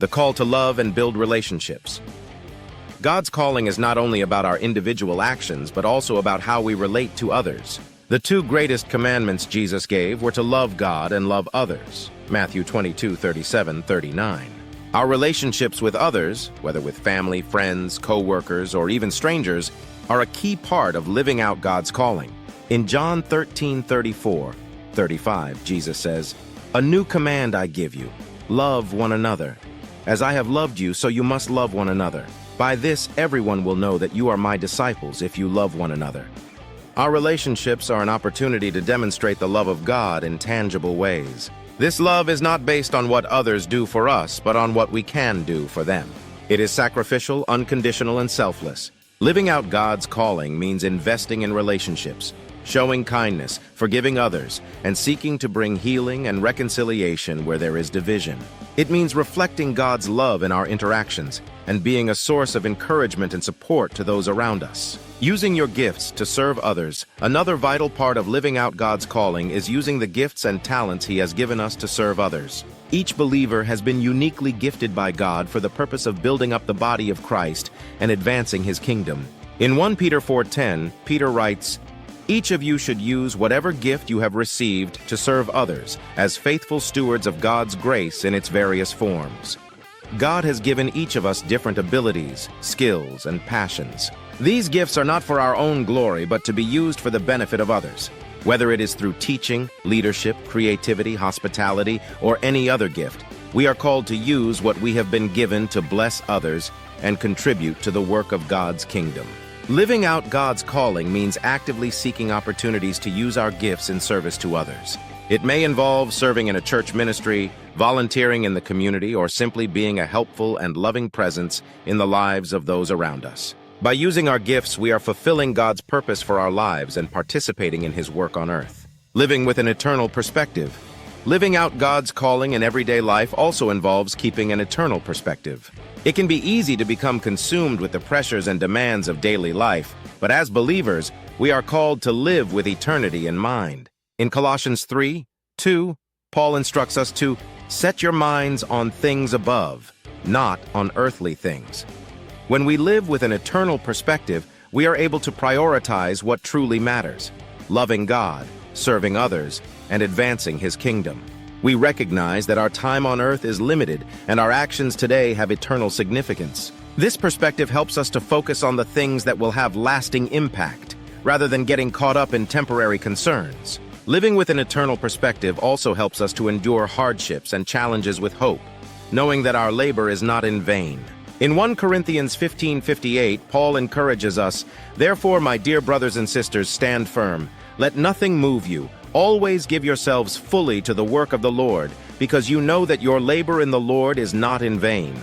the call to love and build relationships. God's calling is not only about our individual actions, but also about how we relate to others. The two greatest commandments Jesus gave were to love God and love others. Matthew 22:37-39. Our relationships with others, whether with family, friends, co-workers, or even strangers, are a key part of living out God's calling. In John 13:34-35, Jesus says, "A new command I give you, love one another. As I have loved you, so you must love one another. By this, everyone will know that you are my disciples if you love one another." Our relationships are an opportunity to demonstrate the love of God in tangible ways. This love is not based on what others do for us, but on what we can do for them. It is sacrificial, unconditional, and selfless. Living out God's calling means investing in relationships, showing kindness, forgiving others, and seeking to bring healing and reconciliation where there is division. It means reflecting God's love in our interactions and being a source of encouragement and support to those around us. Using your gifts to serve others. Another vital part of living out God's calling is using the gifts and talents He has given us to serve others. Each believer has been uniquely gifted by God for the purpose of building up the body of Christ and advancing His kingdom. In 1 Peter 4:10, Peter writes, "Each of you should use whatever gift you have received to serve others as faithful stewards of God's grace in its various forms." God has given each of us different abilities, skills, and passions. These gifts are not for our own glory, but to be used for the benefit of others. Whether it is through teaching, leadership, creativity, hospitality, or any other gift, we are called to use what we have been given to bless others and contribute to the work of God's kingdom. Living out God's calling means actively seeking opportunities to use our gifts in service to others. It may involve serving in a church ministry, volunteering in the community, or simply being a helpful and loving presence in the lives of those around us. By using our gifts, we are fulfilling God's purpose for our lives and participating in His work on earth. Living with an eternal perspective. Living out God's calling in everyday life also involves keeping an eternal perspective. It can be easy to become consumed with the pressures and demands of daily life, but as believers, we are called to live with eternity in mind. In Colossians 3:2, Paul instructs us to set your minds on things above, not on earthly things. When we live with an eternal perspective, we are able to prioritize what truly matters: loving God, serving others, and advancing His kingdom. We recognize that our time on earth is limited and our actions today have eternal significance. This perspective helps us to focus on the things that will have lasting impact, rather than getting caught up in temporary concerns. Living with an eternal perspective also helps us to endure hardships and challenges with hope, knowing that our labor is not in vain. In 1 Corinthians 15:58, Paul encourages us, "Therefore, my dear brothers and sisters, stand firm. Let nothing move you. Always give yourselves fully to the work of the Lord, because you know that your labor in the Lord is not in vain."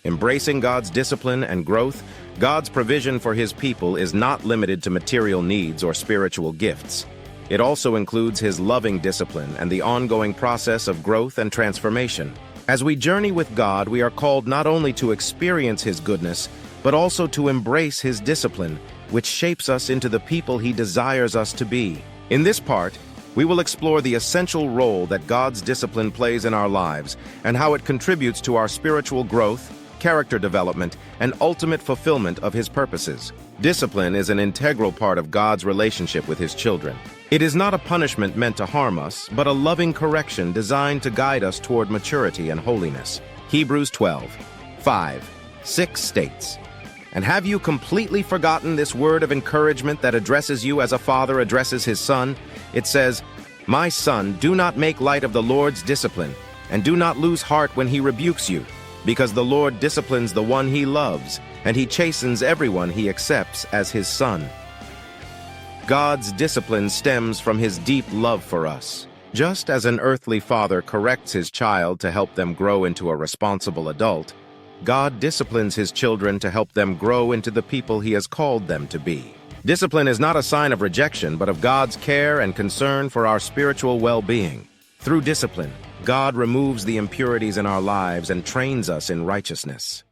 Embracing God's discipline and growth, God's provision for His people is not limited to material needs or spiritual gifts. It also includes His loving discipline and the ongoing process of growth and transformation. As we journey with God, we are called not only to experience His goodness, but also to embrace His discipline, which shapes us into the people He desires us to be. In this part, we will explore the essential role that God's discipline plays in our lives and how it contributes to our spiritual growth, character development, and ultimate fulfillment of His purposes. Discipline is an integral part of God's relationship with His children. It is not a punishment meant to harm us, but a loving correction designed to guide us toward maturity and holiness. Hebrews 12:5-6 states, "And have you completely forgotten this word of encouragement that addresses you as a father addresses his son? It says, 'My son, do not make light of the Lord's discipline, and do not lose heart when He rebukes you, because the Lord disciplines the one He loves, and He chastens everyone He accepts as His son.'" God's discipline stems from His deep love for us. Just as an earthly father corrects his child to help them grow into a responsible adult, God disciplines His children to help them grow into the people He has called them to be. Discipline is not a sign of rejection, but of God's care and concern for our spiritual well-being. Through discipline, God removes the impurities in our lives and trains us in righteousness.